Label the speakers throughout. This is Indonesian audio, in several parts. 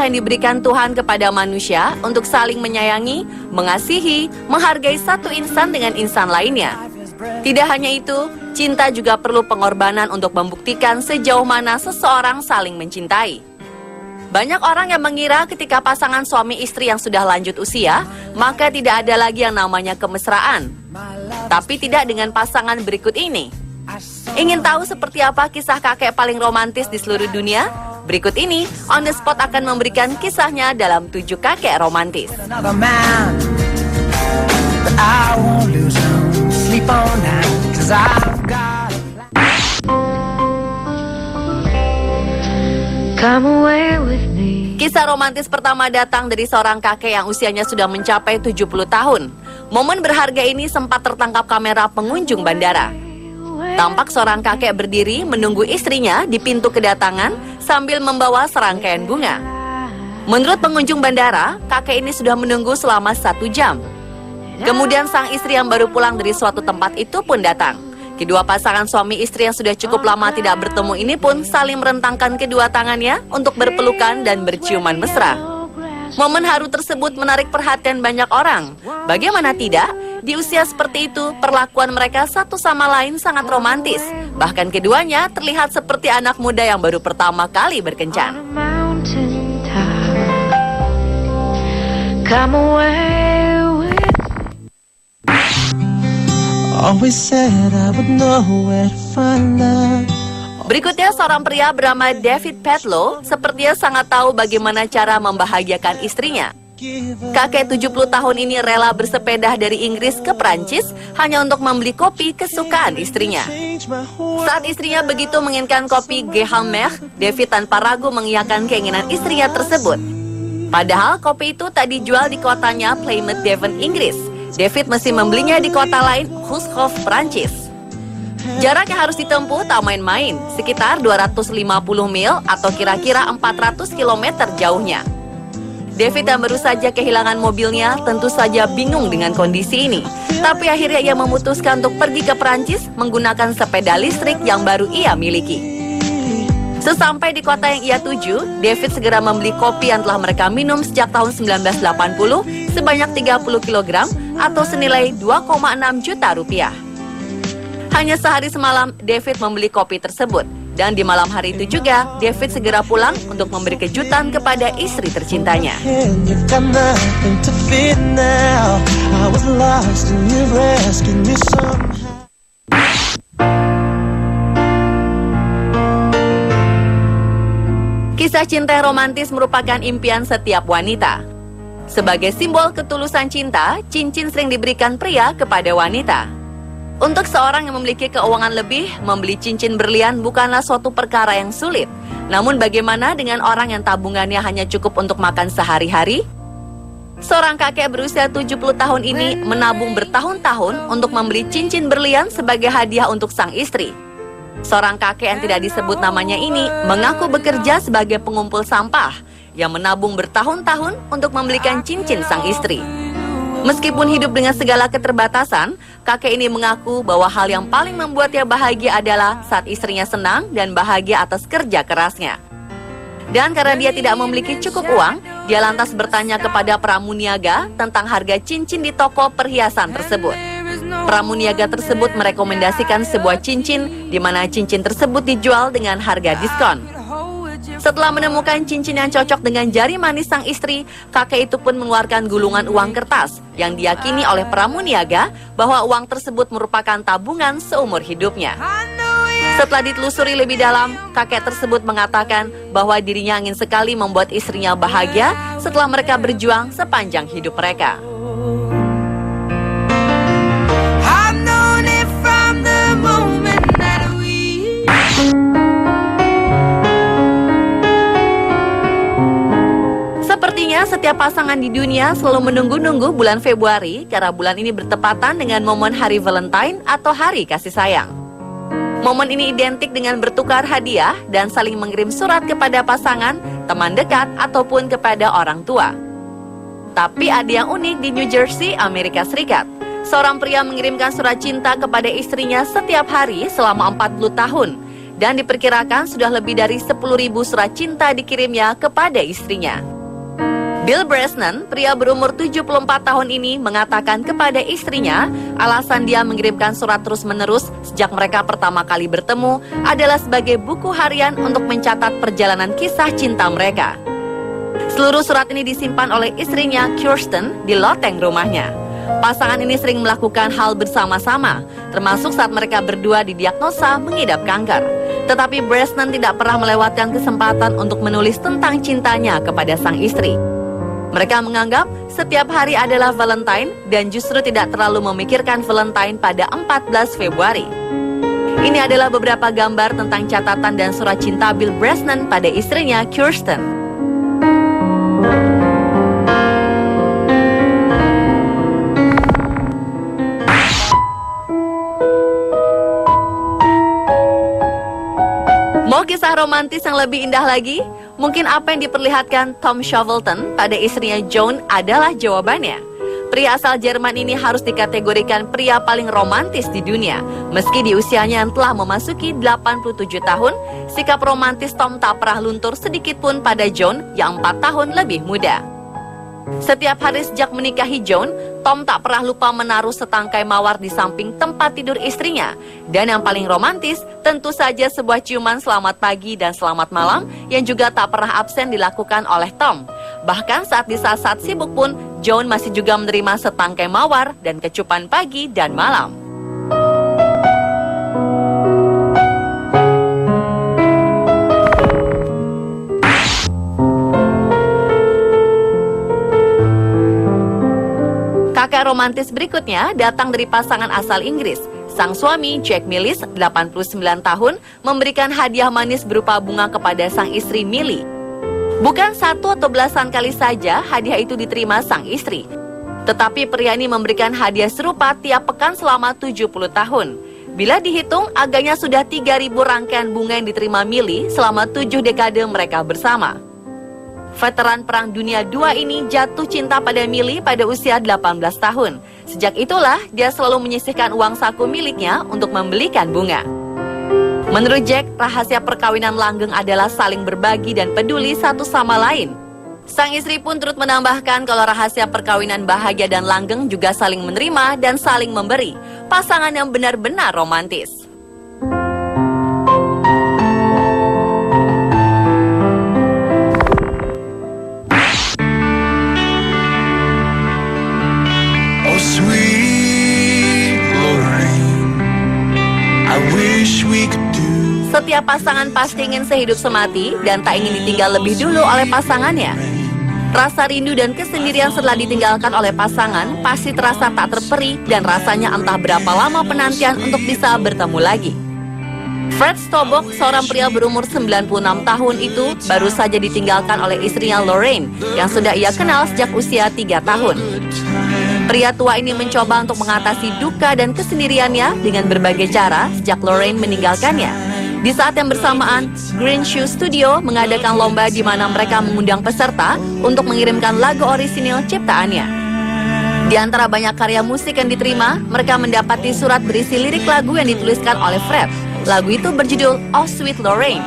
Speaker 1: hadiah yang diberikan Tuhan kepada manusia untuk saling menyayangi, mengasihi, menghargai satu insan dengan insan lainnya. Tidak hanya itu, cinta juga perlu pengorbanan untuk membuktikan sejauh mana seseorang saling mencintai. Banyak orang yang mengira ketika pasangan suami istri yang sudah lanjut usia, maka tidak ada lagi yang namanya kemesraan. Tapi tidak dengan pasangan berikut ini. Ingin tahu seperti apa kisah kakek paling romantis di seluruh dunia? Berikut ini, On The Spot akan memberikan kisahnya dalam 7 kakek romantis. Kisah romantis pertama datang dari seorang kakek yang usianya sudah mencapai 70 tahun. Momen berharga ini sempat tertangkap kamera pengunjung bandara. Tampak seorang kakek berdiri menunggu istrinya di pintu kedatangan sambil membawa serangkaian bunga. Menurut pengunjung bandara, kakek ini sudah menunggu selama 1 jam. Kemudian sang istri yang baru pulang dari suatu tempat itu pun datang. Kedua pasangan suami istri yang sudah cukup lama tidak bertemu ini pun saling merentangkan kedua tangannya untuk berpelukan dan berciuman mesra. Momen haru tersebut menarik perhatian banyak orang. Bagaimana tidak? Di usia seperti itu, perlakuan mereka satu sama lain sangat romantis. Bahkan keduanya terlihat seperti anak muda yang baru pertama kali berkencan. Berikutnya seorang pria bernama David Petlow sepertinya sangat tahu bagaimana cara membahagiakan istrinya. Kakek 70 tahun ini rela bersepeda dari Inggris ke Prancis hanya untuk membeli kopi kesukaan istrinya. Saat istrinya begitu menginginkan kopi Gehalmer, David tanpa ragu mengiyakan keinginan istrinya tersebut. Padahal kopi itu tak dijual di kotanya Plymouth, Devon, Inggris. David mesti membelinya di kota lain, Hushof, Prancis. Jarak yang harus ditempuh tak main-main, sekitar 250 mil atau kira-kira 400 km jauhnya. David yang baru saja kehilangan mobilnya tentu saja bingung dengan kondisi ini. Tapi akhirnya ia memutuskan untuk pergi ke Prancis menggunakan sepeda listrik yang baru ia miliki. Sesampai di kota yang ia tuju, David segera membeli kopi yang telah mereka minum sejak tahun 1980 sebanyak 30 kg atau senilai 2,6 juta rupiah. Hanya sehari semalam, David membeli kopi tersebut. Dan di malam hari itu juga, David segera pulang untuk memberi kejutan kepada istri tercintanya. Kisah cinta yang romantis merupakan impian setiap wanita. Sebagai simbol ketulusan cinta, cincin sering diberikan pria kepada wanita. Untuk seorang yang memiliki keuangan lebih, membeli cincin berlian bukanlah suatu perkara yang sulit. Namun bagaimana dengan orang yang tabungannya hanya cukup untuk makan sehari-hari? Seorang kakek berusia 70 tahun ini menabung bertahun-tahun untuk membeli cincin berlian sebagai hadiah untuk sang istri. Seorang kakek yang tidak disebut namanya ini mengaku bekerja sebagai pengumpul sampah yang menabung bertahun-tahun untuk membelikan cincin sang istri. Meskipun hidup dengan segala keterbatasan, kakek ini mengaku bahwa hal yang paling membuatnya bahagia adalah saat istrinya senang dan bahagia atas kerja kerasnya. Dan karena dia tidak memiliki cukup uang, dia lantas bertanya kepada pramuniaga tentang harga cincin di toko perhiasan tersebut. Pramuniaga tersebut merekomendasikan sebuah cincin di mana cincin tersebut dijual dengan harga diskon. Setelah menemukan cincin yang cocok dengan jari manis sang istri, kakek itu pun mengeluarkan gulungan uang kertas yang diyakini oleh pramuniaga bahwa uang tersebut merupakan tabungan seumur hidupnya. Setelah ditelusuri lebih dalam, kakek tersebut mengatakan bahwa dirinya ingin sekali membuat istrinya bahagia setelah mereka berjuang sepanjang hidup mereka. Sepertinya setiap pasangan di dunia selalu menunggu-nunggu bulan Februari karena bulan ini bertepatan dengan momen Hari Valentine atau Hari Kasih Sayang. Momen ini identik dengan bertukar hadiah dan saling mengirim surat kepada pasangan, teman dekat, ataupun kepada orang tua. Tapi ada yang unik di New Jersey, Amerika Serikat. Seorang pria mengirimkan surat cinta kepada istrinya setiap hari selama 40 tahun. Dan diperkirakan sudah lebih dari 10.000 surat cinta dikirimnya kepada istrinya. Bill Brosnan, pria berumur 74 tahun ini, mengatakan kepada istrinya alasan dia mengirimkan surat terus-menerus sejak mereka pertama kali bertemu adalah sebagai buku harian untuk mencatat perjalanan kisah cinta mereka. Seluruh surat ini disimpan oleh istrinya, Kirsten, di loteng rumahnya. Pasangan ini sering melakukan hal bersama-sama, termasuk saat mereka berdua didiagnosa mengidap kanker. Tetapi Brosnan tidak pernah melewatkan kesempatan untuk menulis tentang cintanya kepada sang istri. Mereka menganggap setiap hari adalah Valentine dan justru tidak terlalu memikirkan Valentine pada 14 Februari. Ini adalah beberapa gambar tentang catatan dan surat cinta Bill Brosnan pada istrinya, Kirsten. Mau kisah romantis yang lebih indah lagi? Mungkin apa yang diperlihatkan Tom Shackleton pada istrinya Joan adalah jawabannya. Pria asal Jerman ini harus dikategorikan pria paling romantis di dunia. Meski di usianya yang telah memasuki 87 tahun, sikap romantis Tom tak pernah luntur sedikit pun pada Joan yang 4 tahun lebih muda. Setiap hari sejak menikahi Joan, Tom tak pernah lupa menaruh setangkai mawar di samping tempat tidur istrinya. Dan yang paling romantis, tentu saja sebuah ciuman selamat pagi dan selamat malam yang juga tak pernah absen dilakukan oleh Tom. Bahkan saat di saat-saat sibuk pun, Joan masih juga menerima setangkai mawar dan kecupan pagi dan malam. Kakak romantis berikutnya datang dari pasangan asal Inggris. Sang suami, Jack Millis, 89 tahun, memberikan hadiah manis berupa bunga kepada sang istri Millie. Bukan satu atau belasan kali saja hadiah itu diterima sang istri. Tetapi pria ini memberikan hadiah serupa tiap pekan selama 70 tahun. Bila dihitung, agaknya sudah 3.000 rangkaian bunga yang diterima Millie selama 7 dekade mereka bersama. Veteran Perang Dunia II ini jatuh cinta pada Millie pada usia 18 tahun. Sejak itulah dia selalu menyisihkan uang saku miliknya untuk membelikan bunga. Menurut Jack, rahasia perkawinan langgeng adalah saling berbagi dan peduli satu sama lain. Sang istri pun turut menambahkan kalau rahasia perkawinan bahagia dan langgeng juga saling menerima dan saling memberi. Pasangan yang benar-benar romantis. Setiap pasangan pasti ingin sehidup semati dan tak ingin ditinggal lebih dulu oleh pasangannya. Rasa rindu dan kesendirian setelah ditinggalkan oleh pasangan pasti terasa tak terperi dan rasanya entah berapa lama penantian untuk bisa bertemu lagi. Fred Stobock, seorang pria berumur 96 tahun itu, baru saja ditinggalkan oleh istrinya Lorraine yang sudah ia kenal sejak usia 3 tahun. Pria tua ini mencoba untuk mengatasi duka dan kesendiriannya dengan berbagai cara sejak Lorraine meninggalkannya. Di saat yang bersamaan, Green Shoe Studio mengadakan lomba di mana mereka mengundang peserta untuk mengirimkan lagu orisinil ciptaannya. Di antara banyak karya musik yang diterima, mereka mendapati surat berisi lirik lagu yang dituliskan oleh Fred. Lagu itu berjudul Oh Sweet Lorraine.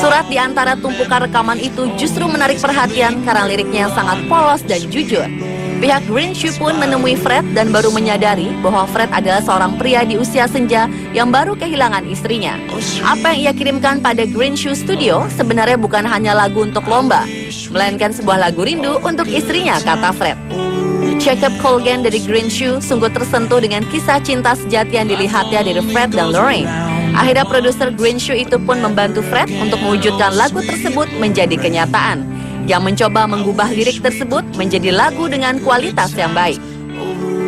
Speaker 1: Surat di antara tumpukan rekaman itu justru menarik perhatian karena liriknya yang sangat polos dan jujur. Pihak Green Shoe pun menemui Fred dan baru menyadari bahwa Fred adalah seorang pria di usia senja yang baru kehilangan istrinya. Apa yang ia kirimkan pada Green Shoe Studio sebenarnya bukan hanya lagu untuk lomba, melainkan sebuah lagu rindu untuk istrinya, kata Fred. Jacob Colgan dari Green Shoe sungguh tersentuh dengan kisah cinta sejati yang dilihatnya dari Fred dan Lorraine. Akhirnya produser Green Shoe itu pun membantu Fred untuk mewujudkan lagu tersebut menjadi kenyataan, yang mencoba mengubah lirik tersebut menjadi lagu dengan kualitas yang baik.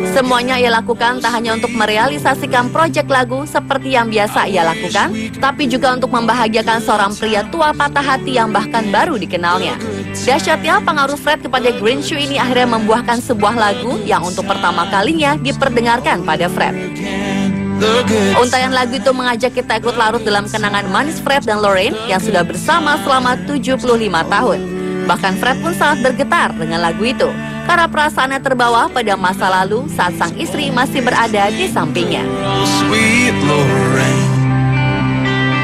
Speaker 1: Semuanya ia lakukan tak hanya untuk merealisasikan proyek lagu seperti yang biasa ia lakukan, tapi juga untuk membahagiakan seorang pria tua patah hati yang bahkan baru dikenalnya. Dahsyatnya pengaruh Fred kepada Green Shoe ini akhirnya membuahkan sebuah lagu yang untuk pertama kalinya diperdengarkan pada Fred. Untayan lagu itu mengajak kita ikut larut dalam kenangan manis Fred dan Lorraine yang sudah bersama selama 75 tahun. Bahkan Fred pun sangat bergetar dengan lagu itu karena perasaannya terbawa pada masa lalu saat sang istri masih berada di sampingnya.
Speaker 2: Sweet Lorraine,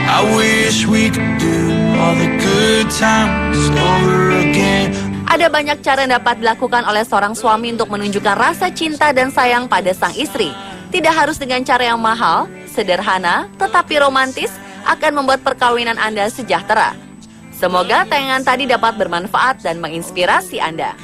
Speaker 2: I wish we could do all the good times over again.
Speaker 1: Ada Ada banyak cara yang dapat dilakukan oleh seorang suami untuk menunjukkan rasa cinta dan sayang pada sang istri. Tidak harus dengan cara yang mahal, sederhana, tetapi romantis akan membuat perkawinan Anda sejahtera. Semoga tayangan tadi dapat bermanfaat dan menginspirasi Anda.